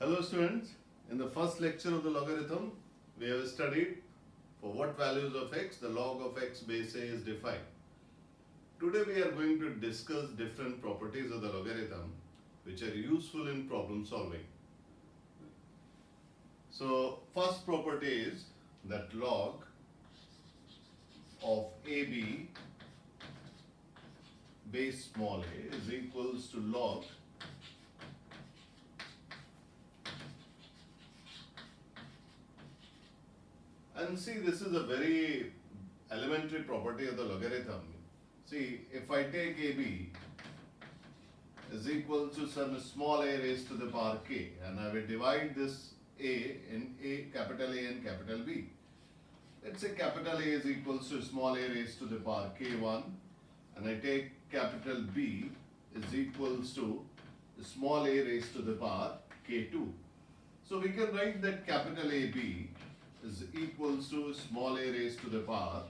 Hello students, in the first lecture of the logarithm, we have studied for what values of x the log of x base a is defined. Today we are going to discuss different properties of the logarithm which are useful in problem solving. So first property is that log of ab base small a is equals to log and see, this is a very elementary property of the logarithm. See, if I take AB is equal to some small a raised to the power k, and I will divide this a in capital A and capital B. Let's say capital A is equals to small a raised to the power k1, and I take capital B is equals to small a raised to the power k2. So we can write that capital AB is equals to small a raised to the power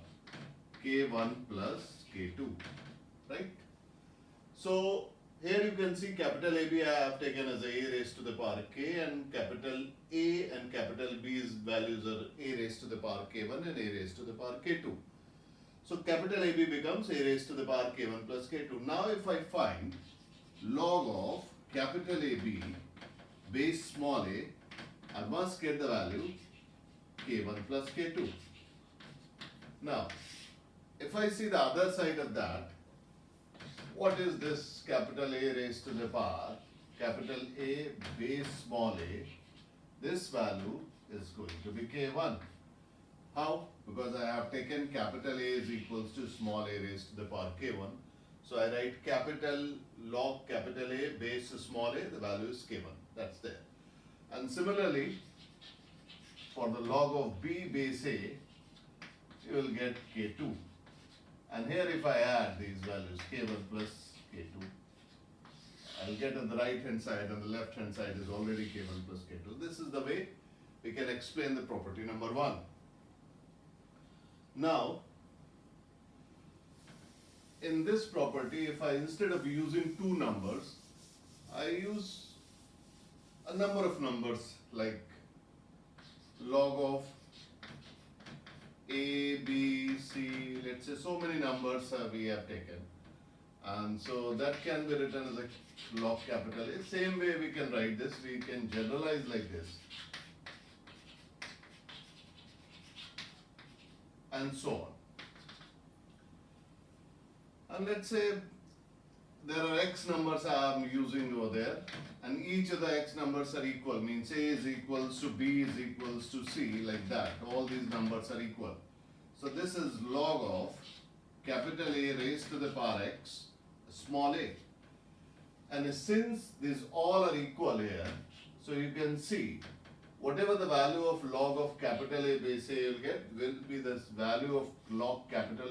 k1 plus k2, right? So here you can see capital AB I have taken as a raised to the power k, and capital A and capital B's values are a raised to the power k1 and a raised to the power k2. So capital AB becomes a raised to the power k1 plus k2. Now if I find log of capital AB base small a, I must get the value k1 plus k2. Now, if I see the other side of that, what is this capital A raised to the power capital A base small a? This value is going to be k1. How? Because I have taken capital A is equals to small a raised to the power k1. So I write capital log capital A base small a, the value is k1. That's there. And similarly, for the log of b base a, you will get k2. And here if I add these values k1 plus k2, I'll get on the right hand side, and the left hand side is already k1 plus k2. This is the way we can explain the property number 1. Now, in this property, if I instead of using two numbers, I use a number of numbers like log of A, B, C, let's say so many numbers we have taken, and so that can be written as a log capital A. Same way we can write this, we can generalize like this, and so on. And let's say there are x numbers I am using over there, and each of the x numbers are equal, means A is equals to B is equals to C, like that. All these numbers are equal. So this is log of capital A raised to the power x small a. And since these all are equal here, so you can see whatever the value of log of capital A base A you'll get will be this value of log capital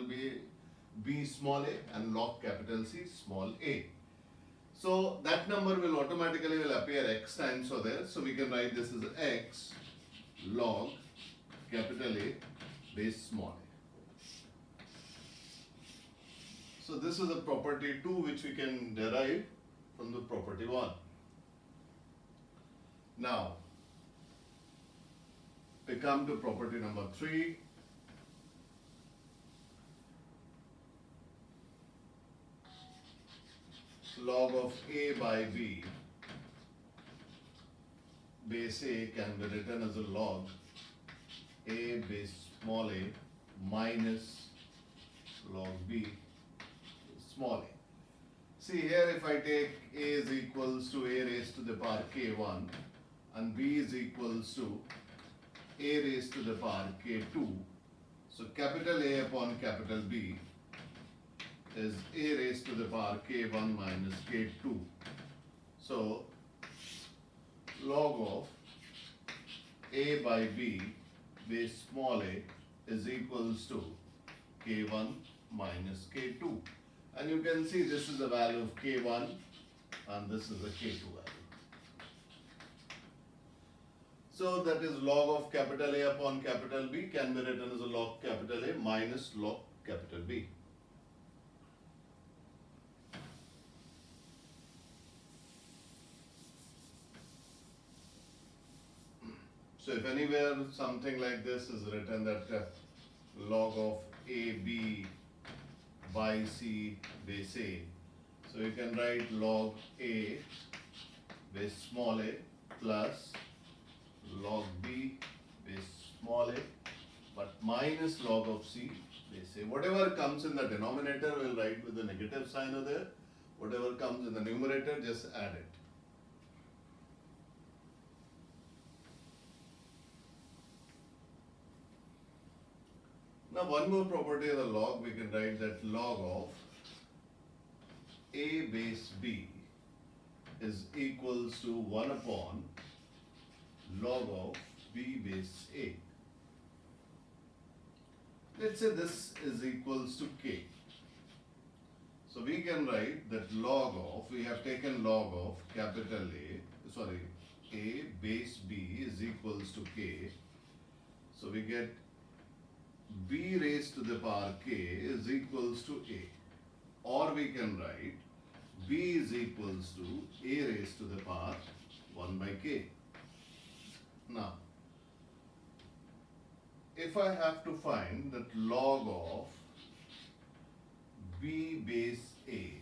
B small a and log capital C small a. So that number will automatically appear x times over there. So we can write this as x log capital A base small a. So this is the property 2 which we can derive from the property 1. Now we come to property number 3. Log of A by B base A can be written as a log A base small a minus log B small a. See here, if I take A is equals to A raised to the power k1 and B is equals to A raised to the power k2, so capital A upon capital B is A raised to the power k1 minus k2. So log of A by B base small a is equals to k1 minus k2. And you can see this is the value of k1 and this is the k2 value. So that is log of capital A upon capital B can be written as a log capital A minus log capital B. So if anywhere something like this is written that log of AB by C base A, so you can write log A base small a plus log B base small a, but minus log of C base A. Whatever comes in the denominator we'll write with the negative sign over there. Whatever comes in the numerator, just add it. Now one more property of the log, we can write that log of A base B is equals to 1 upon log of B base A. Let's say this is equals to K. So we can write that log of, we have taken log of capital A base B is equals to K. So we get B raised to the power K is equals to A. Or we can write B is equals to A raised to the power 1 by K. Now, if I have to find that log of B base A,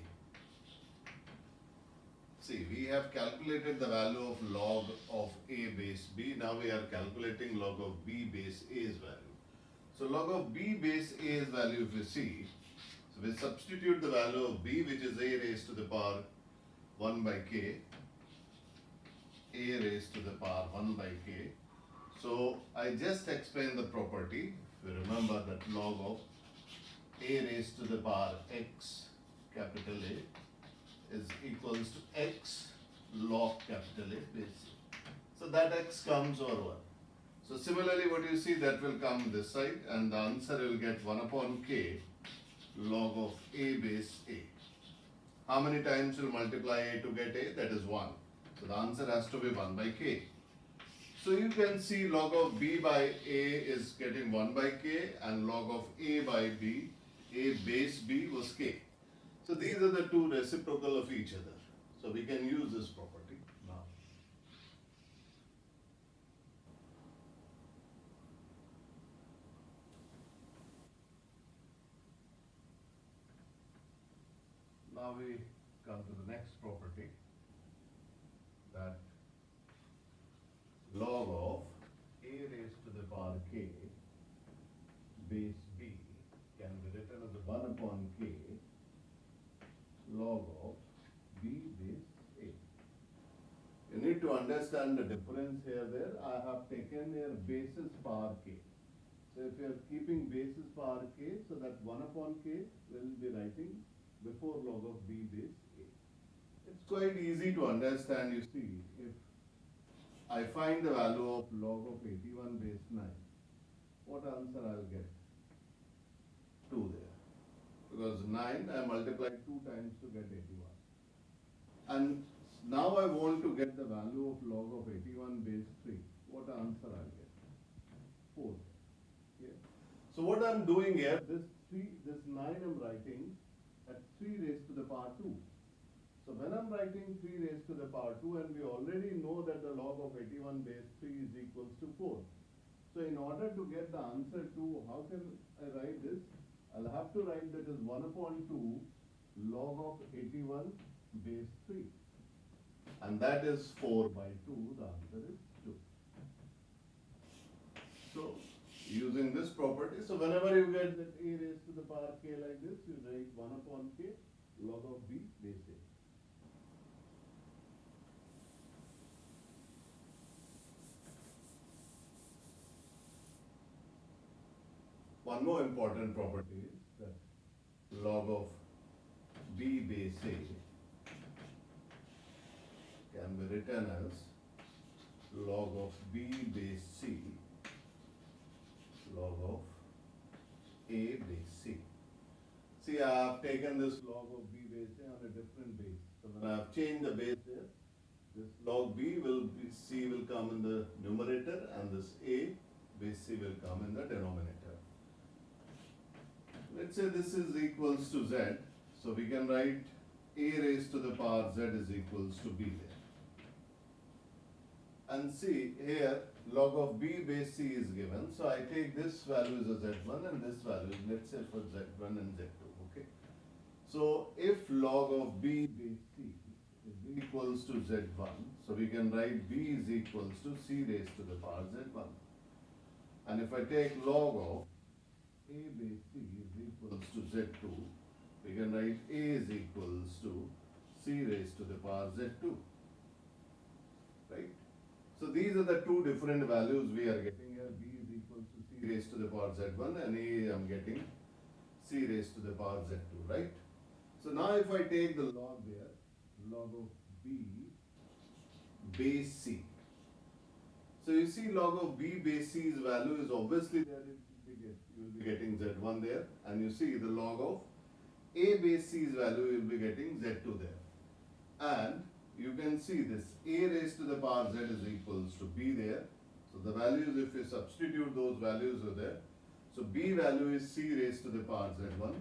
see, we have calculated the value of log of A base B. Now we are calculating log of B base A's value. So log of B base A's value, if you see, so we substitute the value of B, which is A raised to the power 1 by K, A raised to the power 1 by K. So I just explained the property. If you remember that log of A raised to the power X, capital A, is equals to X log capital A base A. So that X comes over 1. So similarly what you see, that will come this side, and the answer will get 1 upon K log of A base A. How many times will multiply A to get A? That is 1. So the answer has to be 1 by K. So you can see log of B by A is getting 1 by K, and log of A by B, A base B was K. So these are the two reciprocal of each other. So we can use this property now. Now we come to the next property, that log of A raised to the power K base B can be written as 1 upon K log of B base A. You need to understand the difference here there. I have taken here basis power K. So if you are keeping basis power K, so that 1 upon K will be writing before log of B base A. It's quite easy to understand. You see, if I find the value of log of 81 base 9, what answer I'll get? 2 there. Because 9 I multiplied 2 times to get 81. And now I want to get the value of log of 81 base 3. What answer I'll get? 4. Okay. So what I'm doing here, this 9 I'm writing at 3 raised to the power 2. So when I'm writing 3 raised to the power 2, and we already know that the log of 81 base 3 is equals to 4. So in order to get the answer 2, how can I write this? I'll have to write that is 1 upon 2 log of 81 base 3. And that is 4 by 2, the answer is 2. So using this property, so whenever you get that A raised to the power K like this, you write 1 upon K log of B base A. One more important property is that log of B base A can be written as log of B base C log of A base C. See, I have taken this log of B base A on a different base. So when I have changed the base there, this log B C will come in the numerator, and this A base C will come in the denominator. Let's say this is equals to Z, so we can write A raised to the power Z is equals to B there. And see here, log of b base c is given. So I take this value as a z1 and this value, let's say for z1 and z2. Okay. So if log of b base c is equals to z1, so we can write b is equals to c raised to the power z1. And if I take log of a base c is equals to z2, we can write a is equals to c raised to the power z2. Right? So these are the two different values we are getting here. B is equals to c raised to the power z1 and a I am getting c raised to the power z2, right? So now if I take the log there, log of b base c. So you see log of b base c's value is obviously there, you will be getting z1 there, and you see the log of a base c's value you will be getting z2 there. And you can see this a raised to the power z is equals to b there. So the values, if you substitute those values are there. So b value is c raised to the power z1.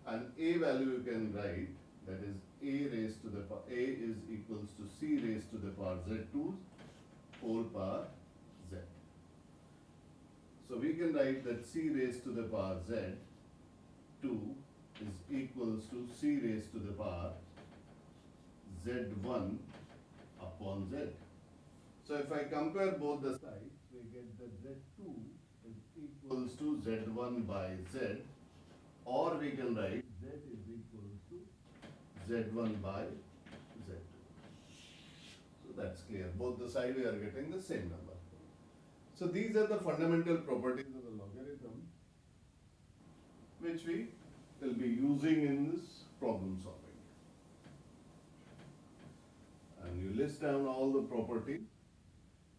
And a value you can write, that is a raised to the power, a is equals to c raised to the power z2 whole power z. So we can write that c raised to the power z2 is equals to c raised to the power z1 upon z. So if I compare both the sides, we get that z2 is equals to z1 by z, or we can write z is equals to z1 by z2. So that's clear. Both the side we are getting the same number. So these are the fundamental properties of the logarithm which we will be using in this problem solving. And you list down all the properties.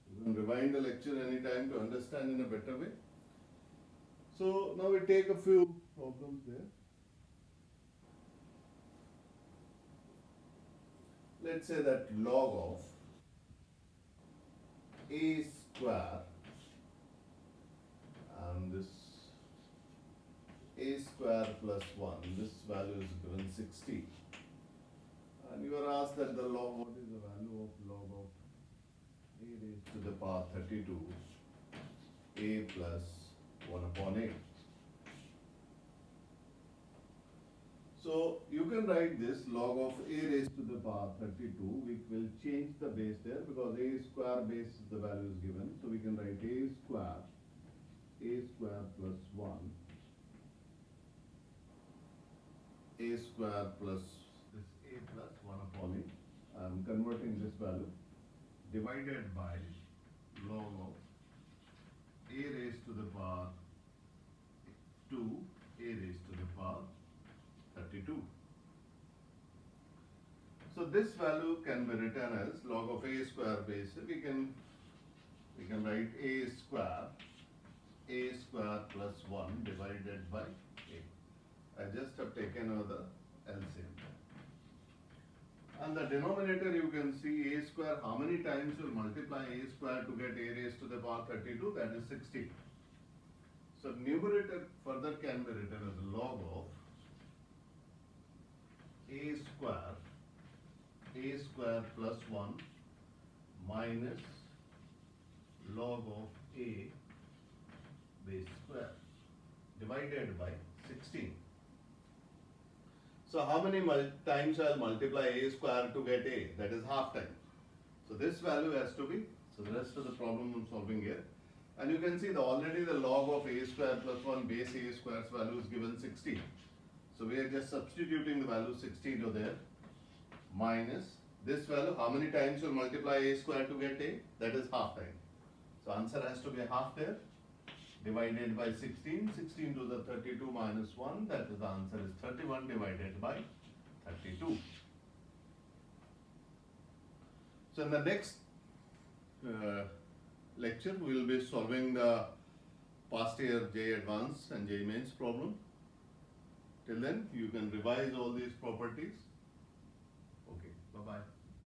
You can rewind the lecture anytime to understand in a better way. So now we take a few problems there. Let's say that log of a square and this a square plus 1, this value is given 60. And you are asked that the log, what is the value of log of a raised to the power 32, a plus 1 upon a. So you can write this log of a raised to the power 32, we will change the base there because a square base the value is given. So we can write a square plus 1, a square plus this a plus 1 upon a. I am converting this value divided by log of a raised to the power 2, a raised to the power 32. So this value can be written as log of a square base. We can write a square plus 1 divided by a. I just have taken out the LCM. And the denominator you can see a square, how many times you multiply a square to get a raised to the power 32, that is 60. So numerator further can be written as log of a square plus 1 minus log of a base square divided by 16. So how many times I'll multiply a square to get a? That is half time. So this value has to be, so the rest of the problem I'm solving here. And you can see already the log of a square plus 1 base a square's value is given 16. So we are just substituting the value 16 to there, minus this value, how many times you multiply a square to get a? That is half time. So answer has to be half there, divided by 16, 16 to the 32 minus 1, that is the answer is 31 divided by 32. So in the next lecture, we will be solving the past year JEE Advanced and JEE Mains problem. Till then, you can revise all these properties. Okay, bye-bye.